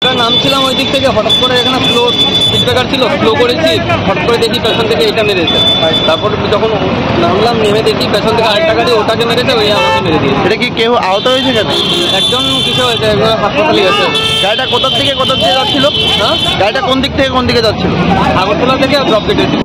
আমরা নামছিলাম ওই দিক থেকে, হঠাৎ করে এখানে ফ্লো স্পিড ব্রেকার ছিল, ফ্লো করেছি, হঠাৎ করে দেখি পেছন থেকে এটা মেরেছে। তারপর যখন নামলাম, নেমে দেখি পেছন থেকে আরেকটা গাড়ি ওটাকে মেরেছে, ওই আমাকে মেরে দিয়েছে। এটা কি কেউ আহত হয়েছে? কেন একজন কিছু হয়েছে, হাসপাতালে গেছে। গাড়িটা কোথা থেকে যাচ্ছিল? হ্যাঁ, গাড়িটা কোন দিক থেকে কোন দিকে যাচ্ছিল? আগরতলা থেকে ড্রপ কেটেছি।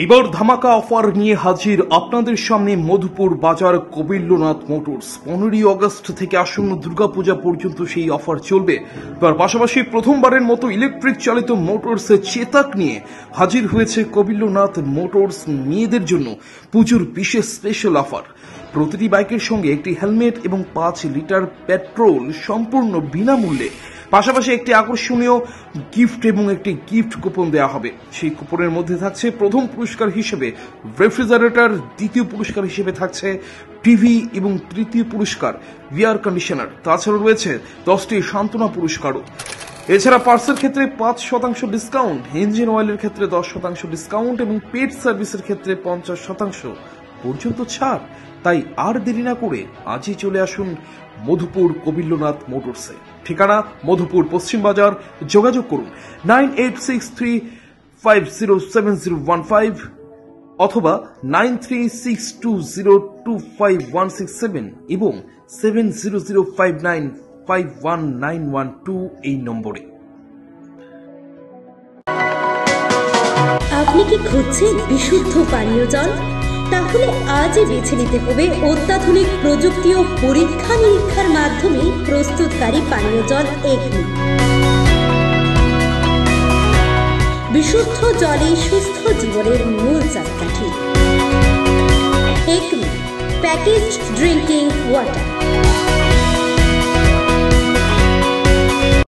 এবার ধামাকা অফার নিয়ে হাজির আপনাদের সামনে মধুপুর বাজার কবিল্যনাথ মোটরস। 15ই আগস্ট থেকে আসন্ন দুর্গাপূজা পর্যন্ত সেই অফার চলবে। তার পাশাপাশি প্রথমবারের মতো ইলেকট্রিক চালিত মোটরস চেতাক নিয়ে হাজির হয়েছে কবিল্যনাথ মোটরস। মেয়েদের জন্য পুজোর বিশেষ স্পেশাল অফার। প্রতিটি বাইকের সঙ্গে একটি হেলমেট এবং 5 লিটার পেট্রোল সম্পূর্ণ বিনামূল্যে, পাশাপাশি একটি আকর্ষণীয় গিফট এবং একটি গিফট কুপন দেওয়া হবে। সেই কুপনের মধ্যে থাকছে প্রথম পুরস্কার হিসেবে রেফ্রিজারেটর, দ্বিতীয় পুরস্কার হিসেবে থাকছে টিভি এবং তৃতীয় পুরস্কার এয়ার কন্ডিশনার। তাছাড়া রয়েছে 10টি সান্ত্বনা পুরস্কারও। এছাড়া পার্সের ক্ষেত্রে 5% ডিসকাউন্ট, ইঞ্জিন অয়েলের ক্ষেত্রে 10% ডিসকাউন্ট এবং পেড সার্ভিসের ক্ষেত্রে 50% পর্যন্ত ছাড়। তাই আর দেরি না করে আজই চলে আসুন মধুপুর কবিল্যনাথ মোটরসে। ঠিকানা মধুপুর পশ্চিম বাজার। যোগাযোগ করুন 9863507015 অথবা 9362025167 এবং 7005951912 এই নম্বরে। আপনি কি খুঁজছেন বিশুদ্ধ পানীয় জল? তাহলে আজই বেছে নিতে হবে অত্যাধুনিক প্রযুক্তি ও পরীক্ষা নিরীক্ষার মাধ্যমে প্রস্তুতকারী পানীয় জল একমি। বিশুদ্ধ জলে সুস্থ জীবনের মূল চাকাঠি। Acme packaged drinking water.